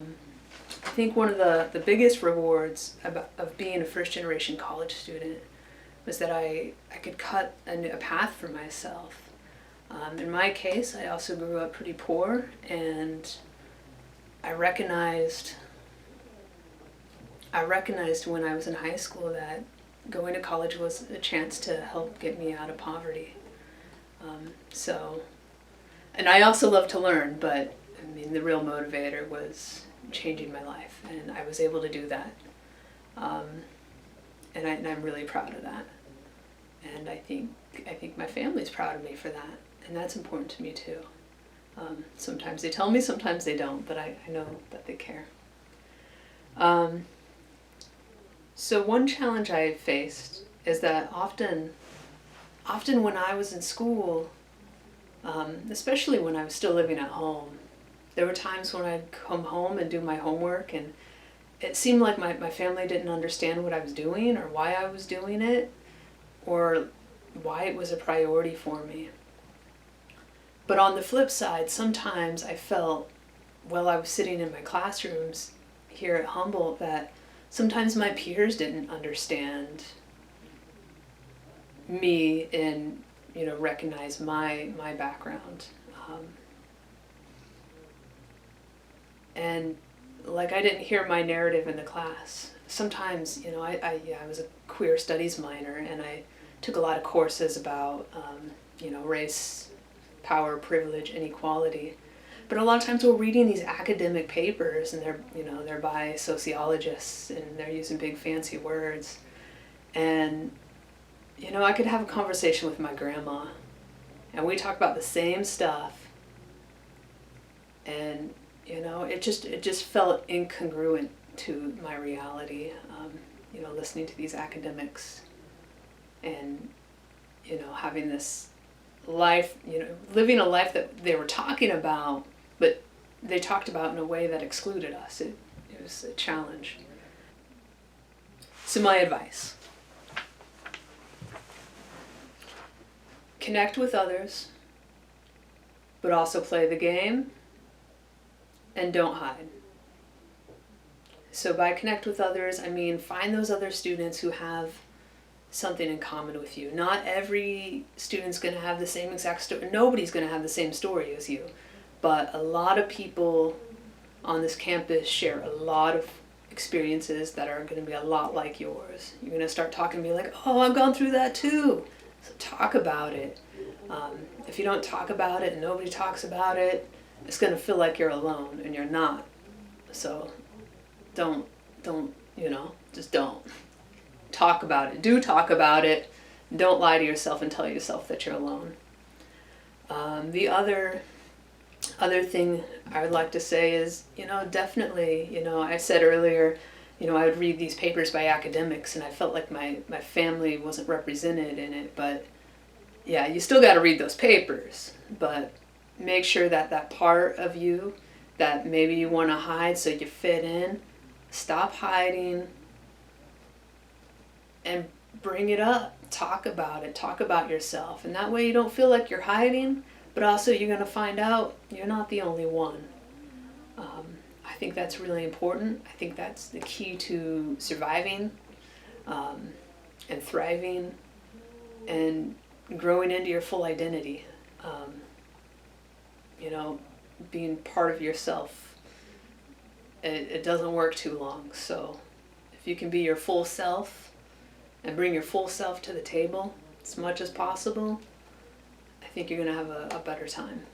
I think one of the biggest rewards of being a first generation college student was that I could cut a path for myself. In my case, I also grew up pretty poor, and I recognized when I was in high school that going to college was a chance to help get me out of poverty. And I also love to learn, but I mean, the real motivator was changing my life, and I was able to do that. And I'm really proud of that. And I think my family's proud of me for that, and that's important to me too. Sometimes they tell me, sometimes they don't, but I know that they care. So one challenge I faced is that often when I was in school, especially when I was still living at home, there were times when I'd come home and do my homework, and it seemed like my family didn't understand what I was doing or why I was doing it or why it was a priority for me. But on the flip side, sometimes I felt, while I was sitting in my classrooms here at Humboldt, that sometimes my peers didn't understand me and recognize my background. And like, I didn't hear my narrative in the class. Sometimes, I was a queer studies minor, and I took a lot of courses about, race, power, privilege, inequality. But a lot of times we're reading these academic papers, and they're by sociologists, and they're using big fancy words. And, I could have a conversation with my grandma, and we talk about the same stuff, and it just felt incongruent to my reality, listening to these academics and, having this life, living a life that they were talking about, but they talked about in a way that excluded us. It was a challenge. So my advice: connect with others, but also play the game, and don't hide. So by connect with others, I mean find those other students who have something in common with you. Not every student's going to have the same exact story. Nobody's going to have the same story as you. But a lot of people on this campus share a lot of experiences that are going to be a lot like yours. You're going to start talking and be like, oh, I've gone through that too. So talk about it. If you don't talk about it and nobody talks about it, it's going to feel like you're alone, and you're not. So don't, just don't. Talk about it. Do talk about it. Don't lie to yourself and tell yourself that you're alone. The other thing I would like to say is, definitely, I said earlier, I would read these papers by academics, and I felt like my family wasn't represented in it. But yeah, you still got to read those papers, but make sure that part of you that maybe you want to hide so you fit in, stop hiding and bring it up. Talk about it. Talk about yourself. And that way you don't feel like you're hiding, but also you're going to find out you're not the only one. I think that's really important. I think that's the key to surviving and thriving and growing into your full identity. Being part of yourself, it doesn't work too long. So if you can be your full self and bring your full self to the table as much as possible, I think you're going to have a better time.